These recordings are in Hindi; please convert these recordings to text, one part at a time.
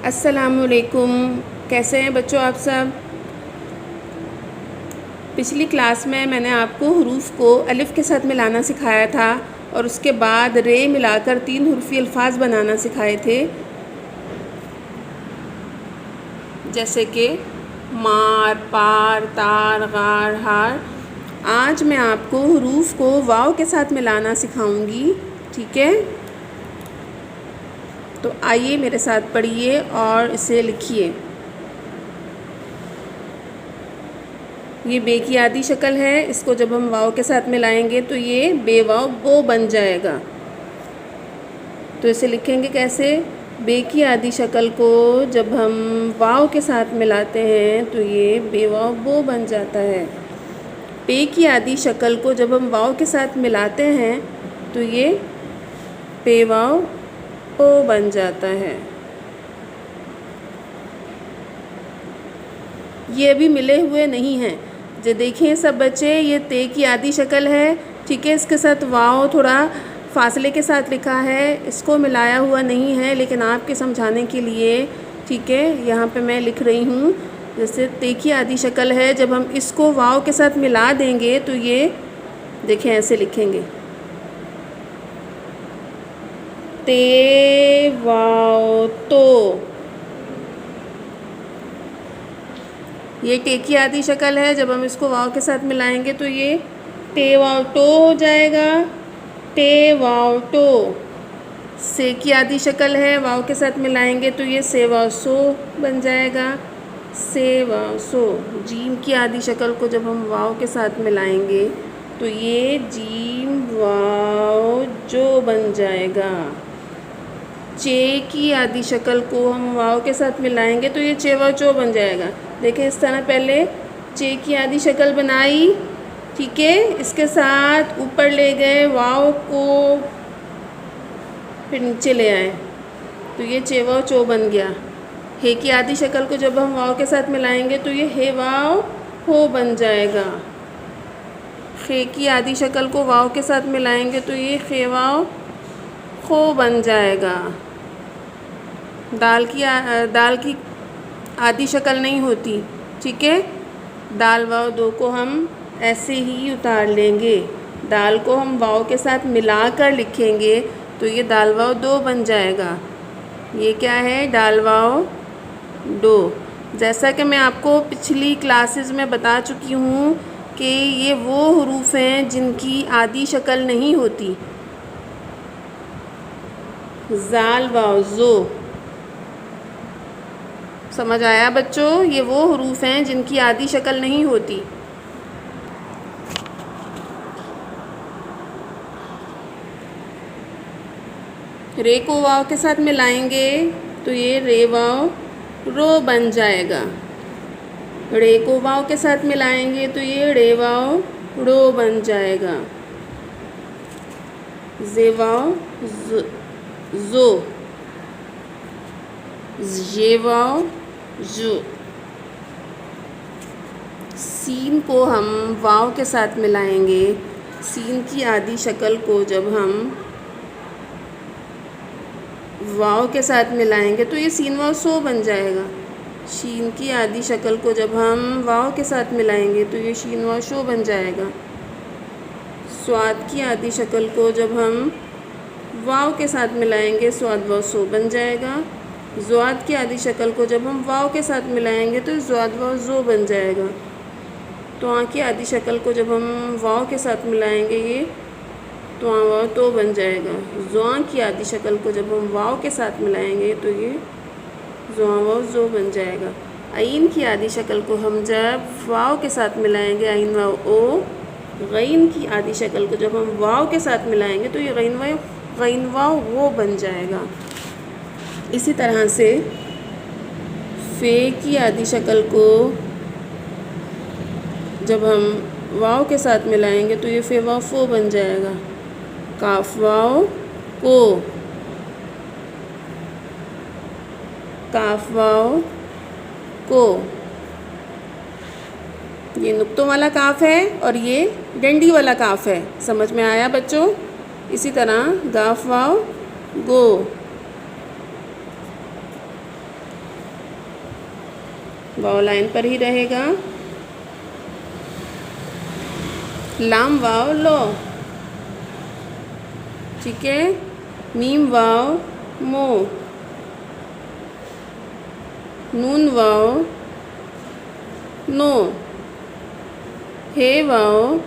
अस्सलामुअलैकुम। कैसे हैं बच्चों आप सब। पिछली क्लास में मैंने आपको हुरूफ को अलिफ़ के साथ मिलाना सिखाया था और उसके बाद रे मिलाकर 3 हुरूफ़ी अल्फाज बनाना सिखाए थे, जैसे कि मार, पार, तार, गार, हार। आज मैं आपको हुरूफ को वाव के साथ मिलाना सिखाऊंगी, ठीक है। तो आइए मेरे साथ पढ़िए और इसे लिखिए। ये बे की आधी शक्ल है, इसको जब हम वाव के साथ मिलाएंगे तो ये बेवाव बो बन जाएगा। तो इसे लिखेंगे कैसे। बे की आधी शक्ल को जब हम वाव के साथ मिलाते हैं तो ये बेवाव बो बन जाता है। पे की आधी शक्ल को जब हम वाव के साथ मिलाते हैं तो ये पेवाव ओ बन जाता है। ये अभी मिले हुए नहीं हैं। जो देखें सब बच्चे, ये ते की आधी शक्ल है, ठीक है। इसके साथ वाव थोड़ा फासले के साथ लिखा है, इसको मिलाया हुआ नहीं है, लेकिन आपके समझाने के लिए, ठीक है, यहाँ पे मैं लिख रही हूँ। जैसे ते की आधी शक्ल है, जब हम इसको वाव के साथ मिला देंगे तो ये देखें ऐसे लिखेंगे, ते वाव तो। ये टे की आधी शक्ल है, जब हम इसको वाव के साथ मिलाएंगे तो ये टे वाव टो हो जाएगा, टे वाव टो। से की आधी शक्ल है, वाव के साथ मिलाएंगे तो ये से वाव सो बन जाएगा, से वाव सो। जीम की आधी शक्ल को जब हम वाव के साथ मिलाएंगे तो ये जीम वाव जो बन जाएगा। चे की आधी शक्ल को हम वाव के साथ मिलाएंगे तो ये चे वाव चो बन जाएगा। देखें इस तरह पहले चे की आधी शक्ल बनाई, ठीक है, इसके साथ ऊपर ले गए वाव को, फिर नीचे ले आए तो ये चे वाव चो बन गया। हे की आधी शक्ल को जब हम वाव के साथ मिलाएंगे तो ये हे वाव हो बन जाएगा। खे की आधी शक्ल को वाव के साथ मिलाएंगे तो ये खे वाव खो बन जाएगा। दाल की आधी शक्ल नहीं होती, ठीक है। दाल वाव दो को हम ऐसे ही उतार लेंगे, दाल को हम वाव के साथ मिलाकर लिखेंगे तो ये दाल वाव दो बन जाएगा। ये क्या है, दाल वाव दो। जैसा कि मैं आपको पिछली क्लासेस में बता चुकी हूँ कि ये वो हुरूफ हैं जिनकी आधी शक्ल नहीं होती। जाल वाव जो, समझ आया बच्चों। ये वो हुरूफ हैं जिनकी आधी शक्ल नहीं होती। रे को वाव के साथ मिलाएंगे तो ये रे वाव रो बन जाएगा। रे को वाव के साथ मिलाएंगे तो ये रे वाव रो बन जाएगा। जे वाव जो, ये वाव जो। सीन को हम वाव के साथ मिलाएंगे, सीन की आधी शक्ल को जब हम वाव के साथ मिलाएंगे तो ये सीन वाव सो बन जाएगा। शीन की आधी शक्ल को जब हम वाव के साथ मिलाएंगे तो ये शीन वाव शो बन जाएगा। स्वाद की आधी शक्ल को जब हम वाव के साथ मिलाएंगे स्वाद वाव सो बन जाएगा। ज़्वाद की आधी शक्ल को जब हम वाव के साथ मिलाएंगे तो ज़्वाद वाव ज़ो बन जाएगा। तो की आधी शक्ल को जब हम वाव के साथ मिलाएंगे ये तो वाव तो बन जाएगा। ज़ुआ की आधी शक्ल को जब हम वाव के साथ मिलाएंगे तो ये ज़ुआ वाव ज़ो बन जाएगा। आइन की आधी शक्ल को हम जब वाव के साथ मिलाएंगे आइन वाव ओ। गैन की आधी शक्ल को जब हम वाव के साथ मिलाएंगे तो ये गैन वाव वो बन जाएगा। इसी तरह से फ़े की आधी शक्ल को जब हम वाव के साथ मिलाएंगे तो ये फ़े वाव फ़ो बन जाएगा। काफ वाव को, काफ वाव को। ये नुक्तों वाला काफ है और ये डंडी वाला काफ है। समझ में आया बच्चों। इसी तरह गाफ वाव गो, वाव लाइन पर ही रहेगा। लाम वाव लो, ठीक है। मीम वाव मो, नून वाव नो, हे वाव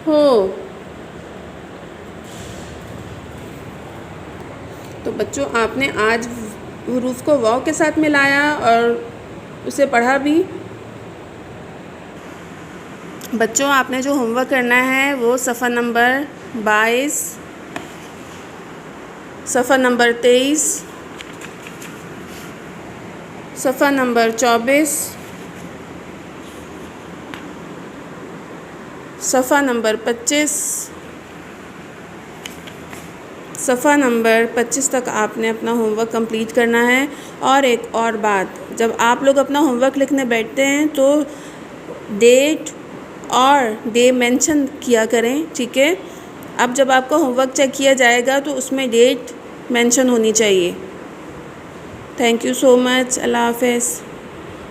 हो। तो बच्चों, आपने आज हुरूफ को वाव के साथ मिलाया और उसे पढ़ा भी। बच्चों, आपने जो होमवर्क करना है वो सफ़ा नंबर 22, सफ़ा नंबर 23, सफ़ा नंबर 24, सफ़ा नंबर 25, सफ़ा नंबर 25 तक आपने अपना होमवर्क कंप्लीट करना है। और एक और बात, जब आप लोग अपना होमवर्क लिखने बैठते हैं तो डेट और डे मेंशन किया करें, ठीक है। अब जब आपका होमवर्क चेक किया जाएगा तो उसमें डेट मेंशन होनी चाहिए। Thank you so much. अल्लाह हाफ़िज़।